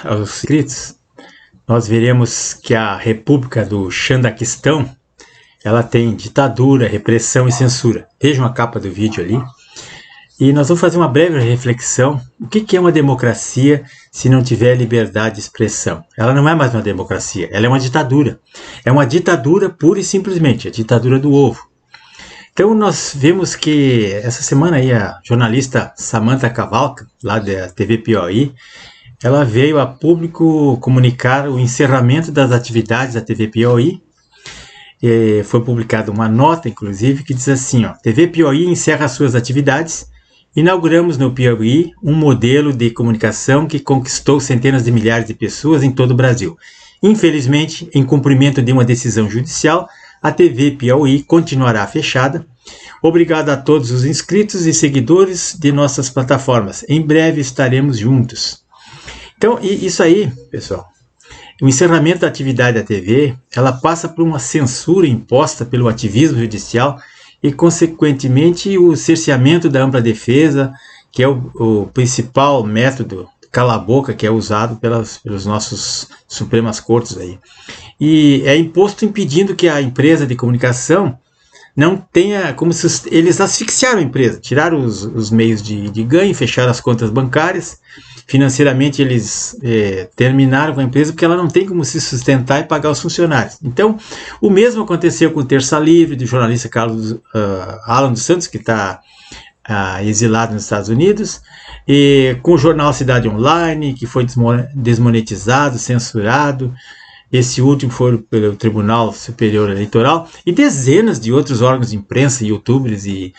aos inscritos, nós veremos que a República do Xandaquistão, ela tem ditadura, repressão e censura. Vejam a capa do vídeo ali. E nós vamos fazer uma breve reflexão. O que é uma democracia se não tiver liberdade de expressão? Ela não é mais uma democracia, ela é uma ditadura. É uma ditadura pura e simplesmente, a ditadura do ovo. Então nós vemos que essa semana aí a jornalista Samantha Cavalca, lá da TV Piauí, ela veio a público comunicar o encerramento das atividades da TV Piauí. Foi publicada uma nota, inclusive, que diz assim, ó, TV Piauí encerra suas atividades. Inauguramos no Piauí um modelo de comunicação que conquistou centenas de milhares de pessoas em todo o Brasil. Infelizmente, em cumprimento de uma decisão judicial, a TV Piauí continuará fechada. Obrigado a todos os inscritos e seguidores de nossas plataformas. Em breve estaremos juntos. Então, isso aí, pessoal, o encerramento da atividade da TV, ela passa por uma censura imposta pelo ativismo judicial e, consequentemente, o cerceamento da ampla defesa, que é o principal método cala-boca que é usado pelos nossos Supremas Cortes aí. E é imposto impedindo que a empresa de comunicação não tenha, como se eles asfixiaram a empresa, tiraram os meios de ganho, fecharam as contas bancárias, financeiramente eles terminaram com a empresa porque ela não tem como se sustentar e pagar os funcionários. Então, o mesmo aconteceu com o Terça Livre, do jornalista Alan dos Santos, que está exilado nos Estados Unidos, e com o jornal Cidade Online, que foi desmonetizado, censurado. Esse último foi pelo Tribunal Superior Eleitoral, e dezenas de outros órgãos de imprensa, youtubers e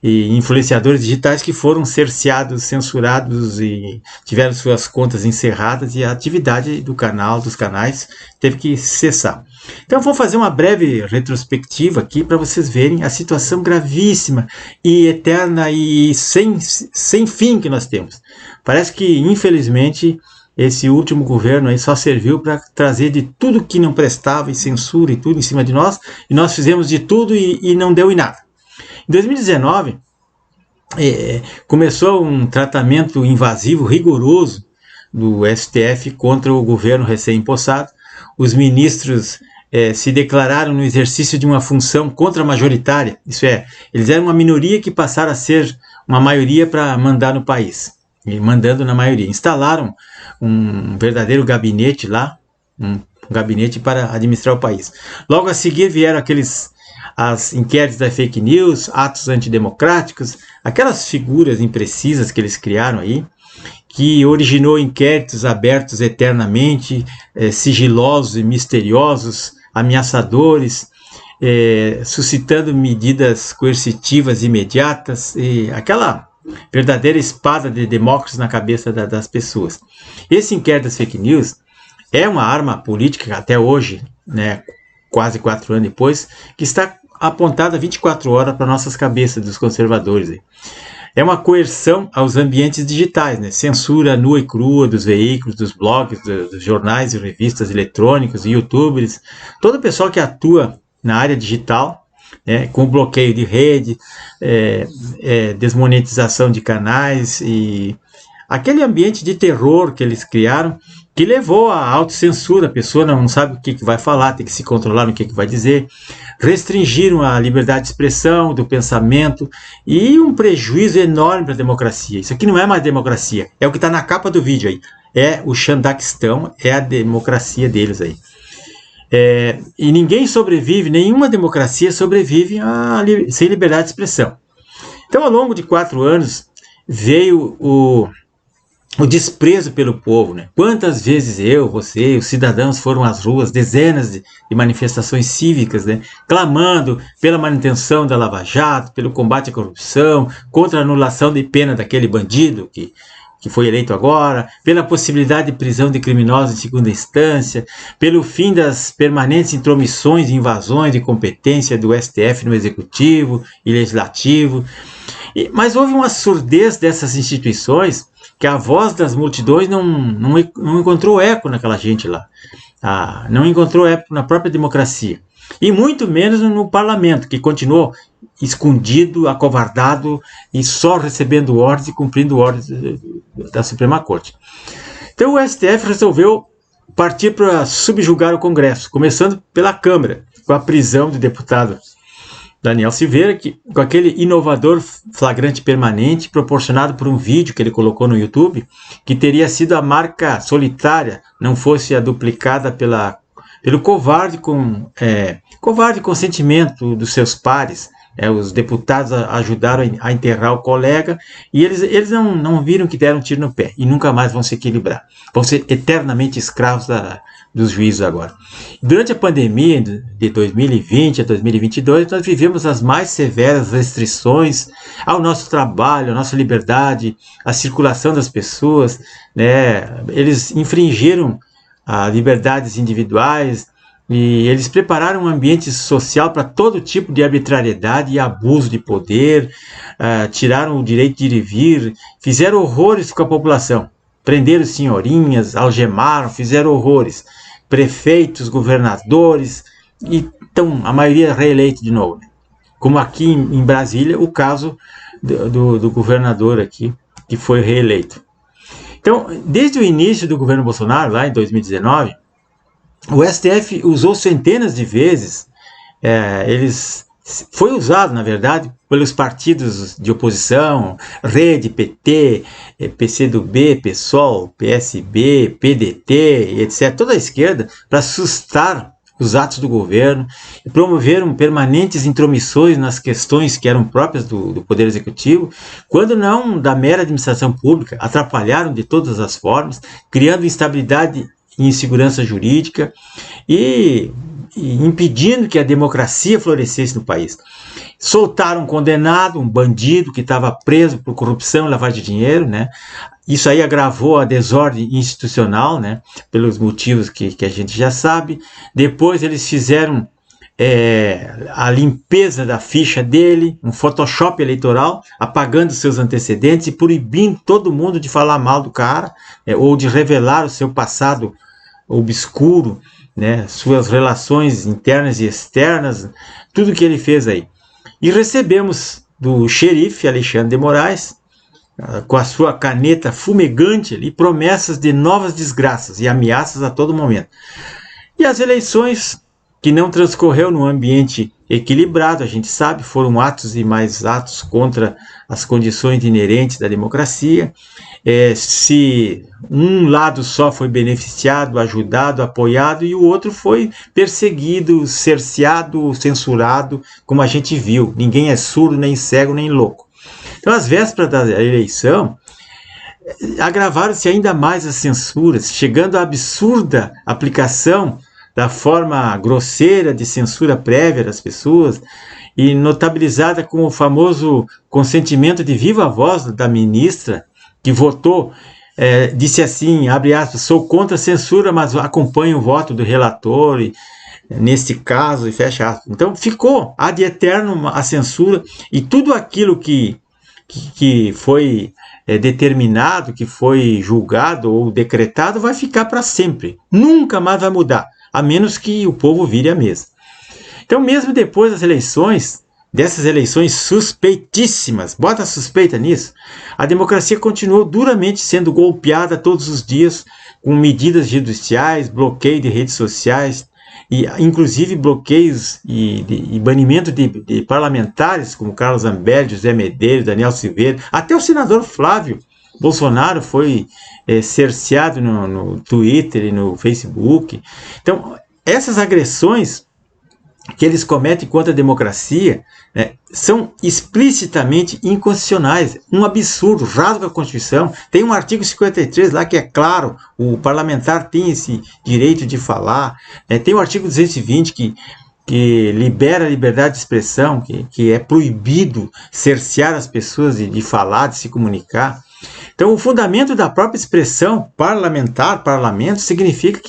influenciadores digitais que foram cerceados, censurados e tiveram suas contas encerradas, e a atividade dos canais teve que cessar. Então vou fazer uma breve retrospectiva aqui para vocês verem a situação gravíssima e eterna e sem fim que nós temos. Parece que, infelizmente, esse último governo aí só serviu para trazer de tudo que não prestava e censura e tudo em cima de nós, e nós fizemos de tudo e não deu em nada. Em 2019, começou um tratamento invasivo rigoroso do STF contra o governo recém-impossado. Os ministros se declararam no exercício de uma função contra-majoritária, isso é, eles eram uma minoria que passaram a ser uma maioria para mandar no país, e mandando na maioria. Instalaram um verdadeiro gabinete lá, um gabinete para administrar o país. Logo a seguir vieram as inquéritos da fake news, atos antidemocráticos, aquelas figuras imprecisas que eles criaram aí, que originou inquéritos abertos eternamente, sigilosos e misteriosos, ameaçadores, suscitando medidas coercitivas imediatas, e aquela verdadeira espada de Damócles na cabeça das pessoas. Esse inquérito das fake news é uma arma política até hoje, né, quase 4 anos depois, que está apontada 24 horas para nossas cabeças dos conservadores. É uma coerção aos ambientes digitais, né? Censura nua e crua dos veículos, dos blogs, dos jornais e revistas eletrônicos, youtubers, todo o pessoal que atua na área digital, com bloqueio de rede, desmonetização de canais e aquele ambiente de terror que eles criaram, que levou à autocensura. A pessoa não sabe o que vai falar, tem que se controlar no que vai dizer. Restringiram a liberdade de expressão, do pensamento, e um prejuízo enorme para a democracia. Isso aqui não é mais democracia, é o que está na capa do vídeo aí. É o Xandaquistão, é a democracia deles aí. E ninguém sobrevive, nenhuma democracia sobrevive sem liberdade de expressão. Então, ao longo de 4 anos, veio o desprezo pelo povo, né? Quantas vezes você, os cidadãos foram às ruas, dezenas de manifestações cívicas, né? Clamando pela manutenção da Lava Jato, pelo combate à corrupção, contra a anulação de pena daquele bandido que foi eleito agora, pela possibilidade de prisão de criminosos em segunda instância, pelo fim das permanentes intromissões e invasões de competência do STF no Executivo e Legislativo. Mas houve uma surdez dessas instituições, que a voz das multidões não encontrou eco naquela gente lá, não encontrou eco na própria democracia, e muito menos no parlamento, que continuou escondido, acovardado e só recebendo ordens e cumprindo ordens da Suprema Corte. Então o STF resolveu partir para subjugar o Congresso, começando pela Câmara, com a prisão do deputado Daniel Silveira, com aquele inovador flagrante permanente proporcionado por um vídeo que ele colocou no YouTube, que teria sido a marca solitária, não fosse a duplicada pelo covarde consentimento dos seus pares. Os deputados ajudaram a enterrar o colega e eles não viram que deram um tiro no pé e nunca mais vão se equilibrar. Vão ser eternamente escravos dos juízos agora. Durante a pandemia de 2020 a 2022, nós vivemos as mais severas restrições ao nosso trabalho, à nossa liberdade, à circulação das pessoas, né? Eles infringiram as liberdades individuais, e eles prepararam um ambiente social para todo tipo de arbitrariedade e abuso de poder, tiraram o direito de ir e vir, fizeram horrores com a população, prenderam senhorinhas, algemaram, fizeram horrores, prefeitos, governadores, e então a maioria reeleito de novo. Como aqui em Brasília, o caso do governador aqui, que foi reeleito. Então, desde o início do governo Bolsonaro, lá em 2019, o STF usou centenas de vezes, foi usado, na verdade, pelos partidos de oposição, Rede, PT, PCdoB, PSOL, PSB, PDT, etc., toda a esquerda, para assustar os atos do governo, e promoveram permanentes intromissões nas questões que eram próprias do Poder Executivo, quando não da mera administração pública, atrapalharam de todas as formas, criando instabilidade e insegurança jurídica e impedindo que a democracia florescesse no país. Soltaram um condenado, um bandido que estava preso por corrupção e lavagem de dinheiro, né? Isso aí agravou a desordem institucional, né? Pelos motivos que a gente já sabe. Depois eles fizeram a limpeza da ficha dele, um Photoshop eleitoral, apagando seus antecedentes e proibindo todo mundo de falar mal do cara, ou de revelar o seu passado obscuro, né, suas relações internas e externas, tudo que ele fez aí. E recebemos do xerife Alexandre de Moraes, com a sua caneta fumegante ali, promessas de novas desgraças e ameaças a todo momento. E as eleições, que não transcorreu num ambiente equilibrado, a gente sabe, foram atos e mais atos contra as condições inerentes da democracia. Se um lado só foi beneficiado, ajudado, apoiado, e o outro foi perseguido, cerceado, censurado, como a gente viu. Ninguém é surdo, nem cego, nem louco. Então, às vésperas da eleição, agravaram-se ainda mais as censuras, chegando à absurda aplicação da forma grosseira de censura prévia das pessoas, e notabilizada com o famoso consentimento de viva voz da ministra, que votou, disse assim, abre aspas, sou contra a censura, mas acompanho o voto do relator, neste caso, e fecha aspas. Então ficou ad eterno a censura, e tudo aquilo que foi determinado, que foi julgado ou decretado, vai ficar para sempre, nunca mais vai mudar, a menos que o povo vire a mesa. Então, mesmo depois das eleições, dessas eleições suspeitíssimas, bota suspeita nisso, a democracia continuou duramente sendo golpeada todos os dias, com medidas judiciais, bloqueio de redes sociais, e inclusive bloqueios e banimento de parlamentares, como Carlos Zambelli, José Medeiros, Daniel Silveira, até o senador Flávio Bolsonaro foi cerceado no Twitter e no Facebook. Então, essas agressões que eles cometem contra a democracia, são explicitamente inconstitucionais, um absurdo, rasga a Constituição. Tem um artigo 53 lá que é claro, o parlamentar tem esse direito de falar, tem o artigo 220 que libera a liberdade de expressão, que é proibido cercear as pessoas de falar, de se comunicar. Então, o fundamento da própria expressão parlamentar, parlamento, significa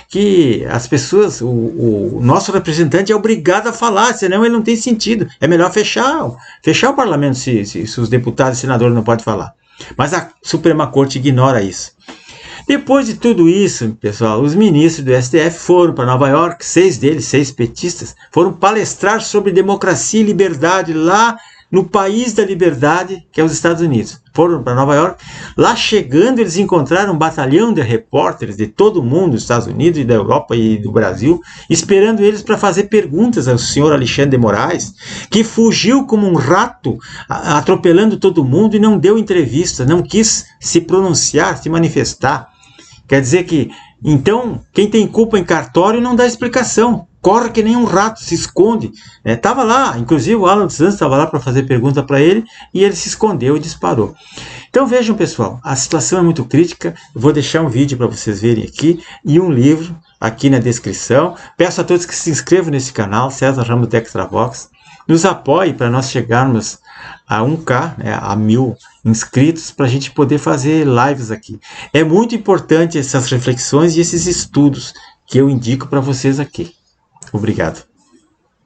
que as pessoas, o nosso representante é obrigado a falar, senão ele não tem sentido. É melhor fechar o parlamento se os deputados e senadores não podem falar. Mas a Suprema Corte ignora isso. Depois de tudo isso, pessoal, os ministros do STF foram para Nova York, 6 deles, 6 petistas, foram palestrar sobre democracia e liberdade lá no país da liberdade, que é os Estados Unidos. Foram para Nova York. Lá chegando, eles encontraram um batalhão de repórteres de todo o mundo, dos Estados Unidos e da Europa e do Brasil, esperando eles para fazer perguntas ao senhor Alexandre de Moraes, que fugiu como um rato, atropelando todo mundo e não deu entrevista, não quis se pronunciar, se manifestar. Quer dizer que, então, quem tem culpa em cartório não dá explicação. Corre que nem um rato, se esconde. Estava lá, inclusive o Alan dos Santos estava lá para fazer pergunta para ele e ele se escondeu e disparou. Então vejam, pessoal, a situação é muito crítica. Eu vou deixar um vídeo para vocês verem aqui e um livro aqui na descrição. Peço a todos que se inscrevam nesse canal, César Ramos Dextravox. Nos apoie para nós chegarmos a 1K, a 1000 inscritos, para a gente poder fazer lives aqui. É muito importante essas reflexões e esses estudos que eu indico para vocês aqui. Obrigado.